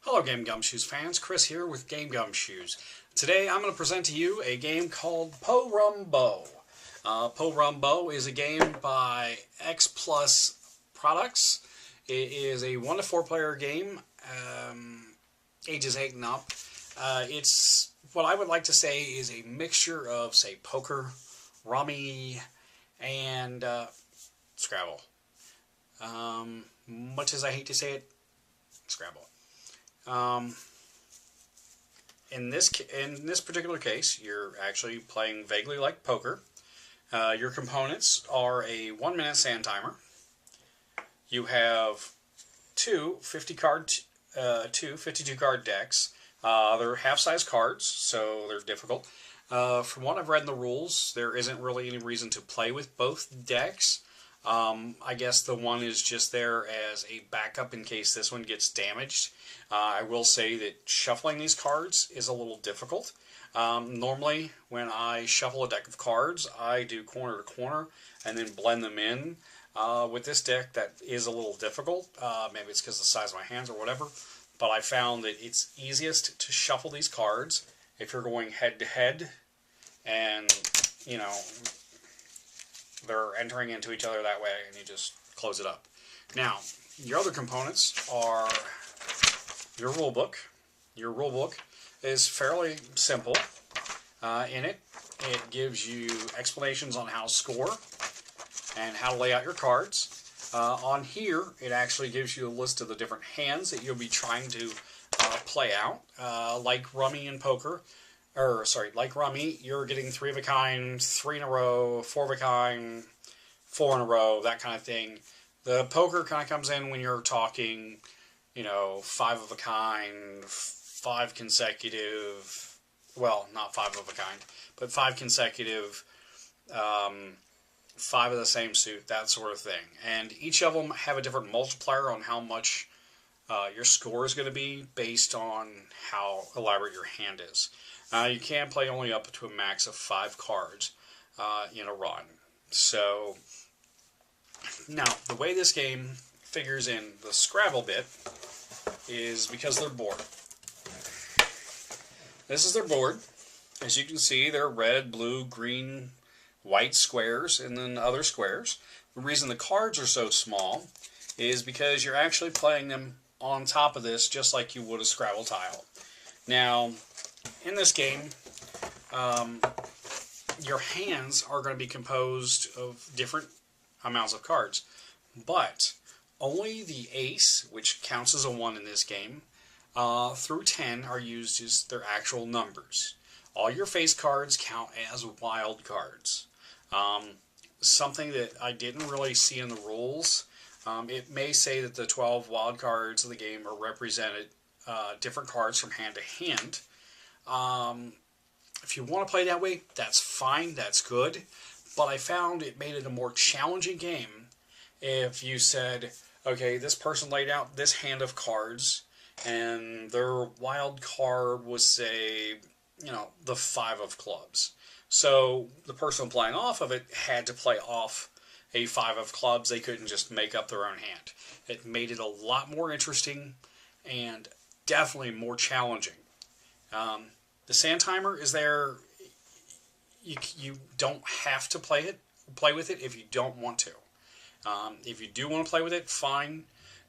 Hello Game Gumshoes fans, Chris here with Game Gumshoes. Today I'm going to present to you a game called Po-Rum-Bo. Po-Rum-Bo is a game by X Plus Products. It is a 1 to 4 player game, ages 8 and up. It's what I would like to say is a mixture of, say, poker, rummy, and Scrabble. Much as I hate to say it, Scrabble. In this particular case, you're actually playing vaguely like poker. Your components are a 1-minute sand timer. You have two 52 card decks. They're half-size cards, so they're difficult. From what I've read in the rules, there isn't really any reason to play with both decks. I guess the one is just there as a backup in case this one gets damaged. I will say that shuffling these cards is a little difficult. Normally, when I shuffle a deck of cards, I do corner to corner and then blend them in. With this deck, that is a little difficult. Maybe it's because of the size of my hands or whatever. But I found that it's easiest to shuffle these cards if you're going head to head and, you know, they're entering into each other that way, and you just close it up. Now, your other components are your rulebook. Your rulebook is fairly simple. In it gives you explanations on how to score and how to lay out your cards. On here, it actually gives you a list of the different hands that you'll be trying to play out. Like rummy and poker, like rummy, you're getting 3 of a kind, 3 in a row, 4 of a kind, 4 in a row, that kind of thing. The poker kind of comes in when you're talking, 5 of a kind, 5 consecutive, well, not 5 of a kind, but 5 consecutive, 5 of the same suit, that sort of thing. And each of them have a different multiplier on how much your score is going to be based on how elaborate your hand is. You can play only up to a max of 5 cards in a run. So, now, the way this game figures in the Scrabble bit is because they're board. This is their board. As you can see, they're red, blue, green, white squares, and then other squares. The reason the cards are so small is because you're actually playing them on top of this just like you would a Scrabble tile. Now, in this game, your hands are going to be composed of different amounts of cards, but only the ace, which counts as a 1 in this game, through 10 are used as their actual numbers. All your face cards count as wild cards. Something that I didn't really see in the rules, it may say that the 12 wild cards of the game are represented different cards from hand to hand. If you want to play that way, that's fine, that's good. But I found it made it a more challenging game if you said, okay, this person laid out this hand of cards, and their wild card was, say, the 5 of clubs. So the person playing off of it had to play off a 5 of clubs. They couldn't just make up their own hand. It made it a lot more interesting and definitely more challenging. The sand timer is there. You don't have to play with it if you don't want to. If you do want to play with it, fine.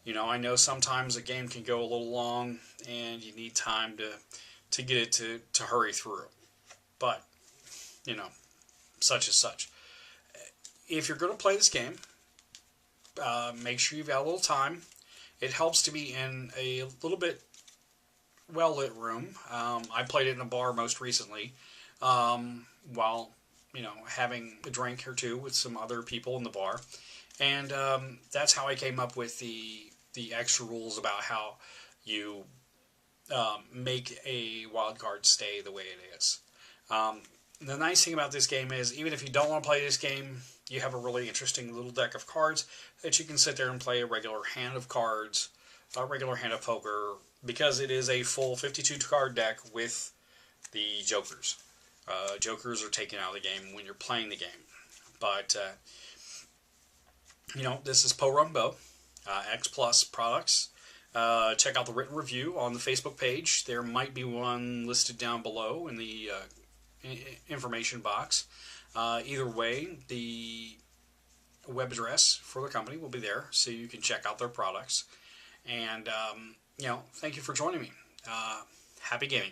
I know sometimes a game can go a little long and you need time to get it to hurry through. But, such is such. If you're going to play this game, make sure you've got a little time. It helps to be in a little bit well-lit room. I played it in a bar most recently while, having a drink or two with some other people in the bar. And that's how I came up with the extra rules about how you make a wild card stay the way it is. The nice thing about this game is, even if you don't want to play this game, you have a really interesting little deck of cards that you can sit there and play a regular hand of cards, a regular hand of poker, because it is a full 52 card deck with the jokers. Jokers are taken out of the game when you're playing the game. But, this is Po-Rum-Bo, X Plus Products. check out the written review on the Facebook page. There might be one listed down below in the information box. Either way, the web address for the company will be there, so you can check out their products. And, thank you for joining me. Happy gaming.